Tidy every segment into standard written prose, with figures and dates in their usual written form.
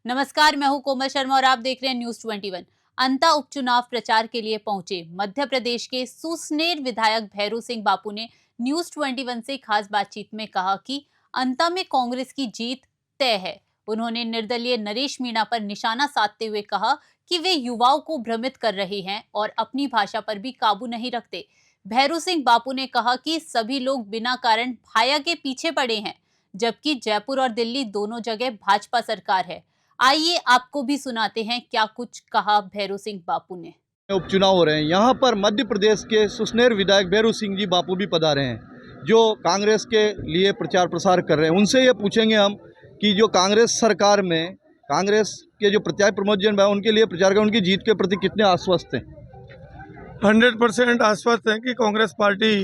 नमस्कार, मैं हूं कोमल शर्मा और आप देख रहे हैं न्यूज 21। अंता उपचुनाव प्रचार के लिए पहुंचे मध्य प्रदेश के सुसनेर विधायक भैरू सिंह बापू ने न्यूज 21 से खास बातचीत में कहा कि अंता में कांग्रेस की जीत तय है। उन्होंने निर्दलीय नरेश मीणा पर निशाना साधते हुए कहा कि वे युवाओं को भ्रमित कर रहे हैं और अपनी भाषा पर भी काबू नहीं रखते। भैरू सिंह बापू ने कहा कि सभी लोग बिना कारण भाया के पीछे पड़े हैं, जबकि जयपुर और दिल्ली दोनों जगह भाजपा सरकार है। आइए आपको भी सुनाते हैं क्या कुछ कहा भैरू सिंह बापू ने। उपचुनाव हो रहे हैं। यहाँ पर मध्य प्रदेश के सुसनेर विधायक भैरू सिंह जी बापू भी पधारे हैं, जो कांग्रेस के लिए प्रचार प्रसार कर रहे हैं। उनसे ये पूछेंगे हम कि जो कांग्रेस सरकार में कांग्रेस के जो प्रत्याशी प्रमोद जैन भाई उनके लिए प्रचार कर, उनकी जीत के प्रति कितने आश्वस्त हैं? 100% आश्वस्त हैं कि कांग्रेस पार्टी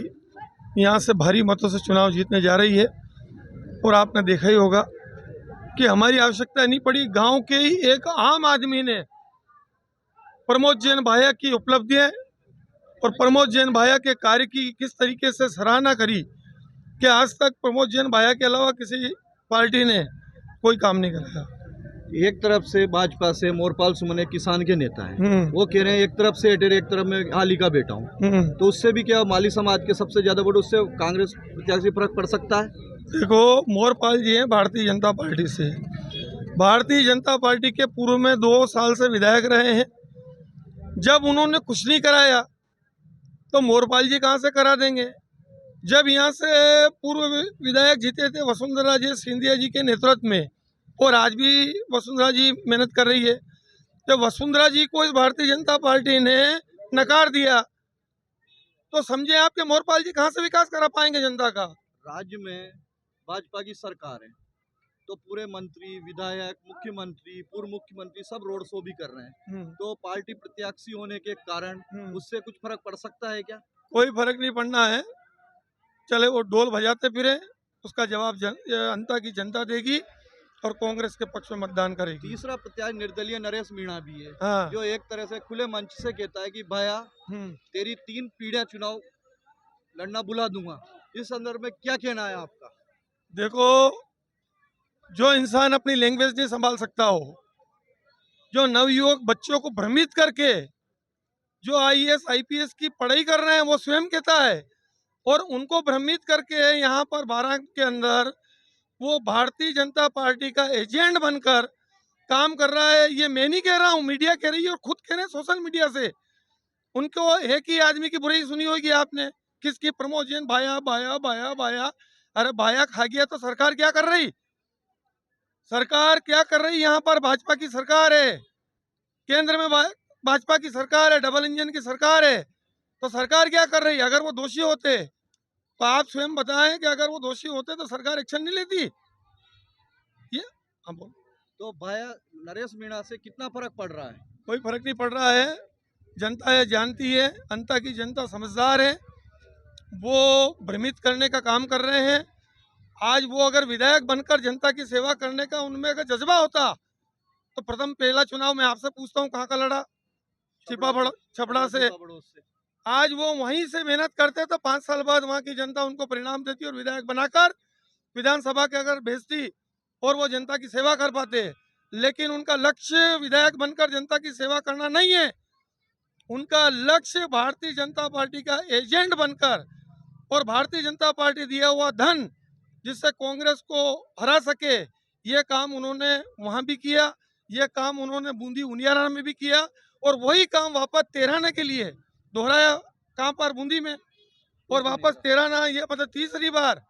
यहाँ से भारी मतों से चुनाव जीतने जा रही है। और आपने देखा ही होगा कि हमारी आवश्यकता नहीं पड़ी, गांव के ही एक आम आदमी ने प्रमोद जैन भाया की उपलब्धियां और प्रमोद जैन भाया के कार्य की किस तरीके से सराहना करी कि आज तक प्रमोद जैन भाया के अलावा किसी पार्टी ने कोई काम नहीं कराया। एक तरफ से भाजपा से मोरपाल सुमन एक किसान के नेता हैं, वो कह रहे हैं एक तरफ से अटेर, एक तरफ में हाली का बेटा हूँ, तो उससे भी क्या माली समाज के सबसे ज्यादा वोट, उससे कांग्रेस प्रत्याशी फर्क पड़ सकता है? देखो, मोरपाल जी हैं भारतीय जनता पार्टी से। भारतीय जनता पार्टी के पूर्व में 2 साल से विधायक रहे हैं। जब उन्होंने कुछ नहीं कराया तो मोरपाल जी कहाँ से करा देंगे? जब यहाँ से पूर्व विधायक जीते थे वसुंधरा जी सिंधिया जी के नेतृत्व में, और आज भी वसुंधरा जी मेहनत कर रही है, जब वसुंधरा जी को इस भारतीय जनता पार्टी ने नकार दिया तो समझे आप कि मोरपाल जी कहाँ से विकास करा पाएंगे जनता का? राज्य में भाजपा की सरकार है तो पूरे मंत्री, विधायक, मुख्यमंत्री, पूर्व मुख्यमंत्री सब रोड शो भी कर रहे हैं, तो पार्टी प्रत्याशी होने के कारण उससे कुछ फर्क पड़ सकता है क्या? कोई फर्क नहीं पड़ना है। चले वो ढोल बजाते फिरे, उसका जवाब अंता की जनता देगी और कांग्रेस के पक्ष में मतदान करेगी। तीसरा प्रत्याशी निर्दलीय नरेश मीणा भी है, हाँ। जो एक तरह से खुले मंच से कहता है कि भैया तेरी 3 पीढ़ियां चुनाव लड़ना बुला दूंगा। इस संदर्भ में क्या कहना है आपका? देखो, जो इंसान अपनी लैंग्वेज नहीं संभाल सकता हो, जो नवयुवक बच्चों को भ्रमित करके जो आईएएस आईपीएस की पढ़ाई कर रहे हैं, वो स्वयं कहता है, और उनको भ्रमित करके यहाँ पर 12 के अंदर वो भारतीय जनता पार्टी का एजेंट बनकर काम कर रहा है। ये मैं नहीं कह रहा हूँ, मीडिया कह रही है और खुद कह रहे हैं सोशल मीडिया से। उनको एक ही आदमी की बुराई सुनी होगी आपने, किसकी? प्रमोद जैन भाया भाया भाया भाया। अरे भाया खा गया तो सरकार क्या कर रही? सरकार क्या कर रही? यहाँ पर भाजपा की सरकार है, केंद्र में भाजपा की सरकार है, डबल इंजन की सरकार है, तो सरकार क्या कर रही? अगर वो दोषी होते तो आप स्वयं बताएं कि अगर वो दोषी होते तो सरकार एक्शन नहीं लेती? ये हम बोल तो भैया नरेश मीणा से कितना फर्क पड़ रहा है? कोई फर्क नहीं पड़ रहा है। जनता है जानती है, अंता की जनता समझदार है, वो भ्रमित करने का काम कर रहे हैं। आज वो अगर विधायक बनकर जनता की सेवा करने का उनमें अगर जज्बा होता तो प्रथम पहला चुनाव मैं आपसे पूछता हूँ कहाँ का लड़ा? छपड़ा से। आज वो वहीं से मेहनत करते तो 5 साल बाद वहाँ की जनता उनको परिणाम देती और विधायक बनाकर विधानसभा के अगर भेजती और वो जनता की सेवा कर पाते। लेकिन उनका लक्ष्य विधायक बनकर जनता की सेवा करना नहीं है, उनका लक्ष्य भारतीय जनता पार्टी का एजेंट बनकर और भारतीय जनता पार्टी दिया हुआ धन जिससे कांग्रेस को हरा सके, ये काम उन्होंने वहां भी किया, ये काम उन्होंने बूंदी उनियारा में भी किया, और वही काम वापस तेराना के लिए दोहराया। कहाँ पर? बूंदी में, और वापस तेराना, ये मतलब तीसरी बार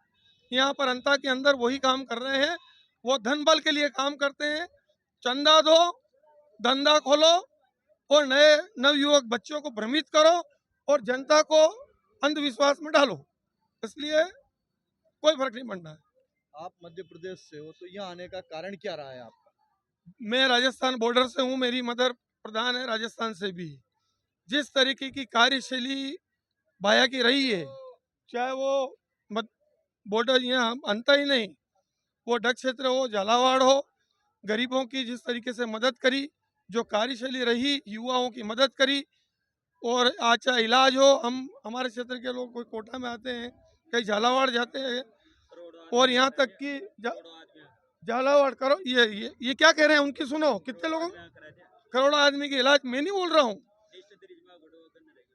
यहाँ पर अंता के अंदर वही काम कर रहे हैं। वो धन बल के लिए काम करते हैं। चंदा दो, धंधा खोलो और नए नवयुवक बच्चों को भ्रमित करो और जनता को अंधविश्वास में डालो, इसलिए कोई फर्क नहीं पड़ना है। आप मध्य प्रदेश से हो तो यहाँ आने का कारण क्या रहा है आपका? मैं राजस्थान बॉर्डर से हूँ, मेरी मदर प्रधान है राजस्थान से भी। जिस तरीके की कार्यशैली भाया की रही है, चाहे वो बॉर्डर यहाँ अंता ही नहीं, वो डक क्षेत्र हो, झालावाड़ हो, गरीबों की जिस तरीके से मदद करी, जो कार्यशैली रही, युवाओं की मदद करी, और आज चाहे इलाज हो, हम हमारे क्षेत्र के लोग कोई कोटा में आते हैं, कई झालावाड़ जाते हैं, और यहाँ तक कि झालावाड़ करो, ये क्या कह रहे हैं उनकी सुनो। कितने लोगों, करोड़ों आदमी के इलाज, मैं नहीं बोल रहा हूँ,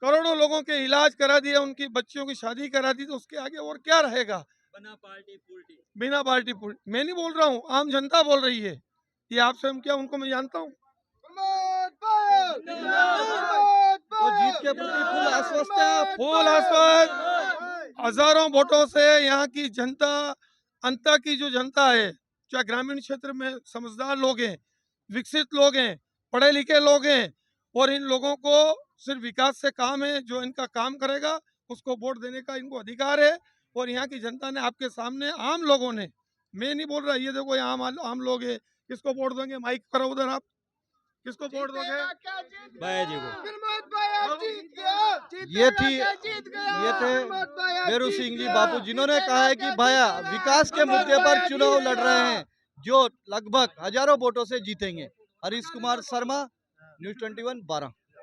करोड़ों लोगों के इलाज करा दिए, उनकी बच्चियों की शादी करा दी, तो उसके आगे और क्या रहेगा? बिना पार्टी पुल्टी। मैं नहीं बोल रहा हूँ, आम जनता बोल रही है। ये आप स्वयं क्या उनको मैं जानता हूँ। तो जीत के प्रति फुल आश्वस्त है आप? फुल आश्वस्त, हजारों वोटों से यहाँ की जनता, अंता की जो जनता है, चाहे ग्रामीण क्षेत्र में समझदार लोग हैं, विकसित लोग हैं, पढ़े लिखे लोग हैं, और इन लोगों को सिर्फ विकास से काम है, जो इनका काम करेगा उसको वोट देने का इनको अधिकार है। और यहाँ की जनता ने आपके सामने, आम लोगों ने, मैं नहीं बोल रहा, ये देखो ये आम लोग है, किसको वोट देंगे? माइक करो उधर, आप किसको वोट दोगे? भैया जी को। ये थे भैरू सिंह जी बापू, जिन्होंने कहा है कि भाया विकास के मुद्दे पर चुनाव लड़ रहे हैं, जो लगभग हजारों वोटों से जीतेंगे। हरीश कुमार शर्मा, न्यूज़ 21 12।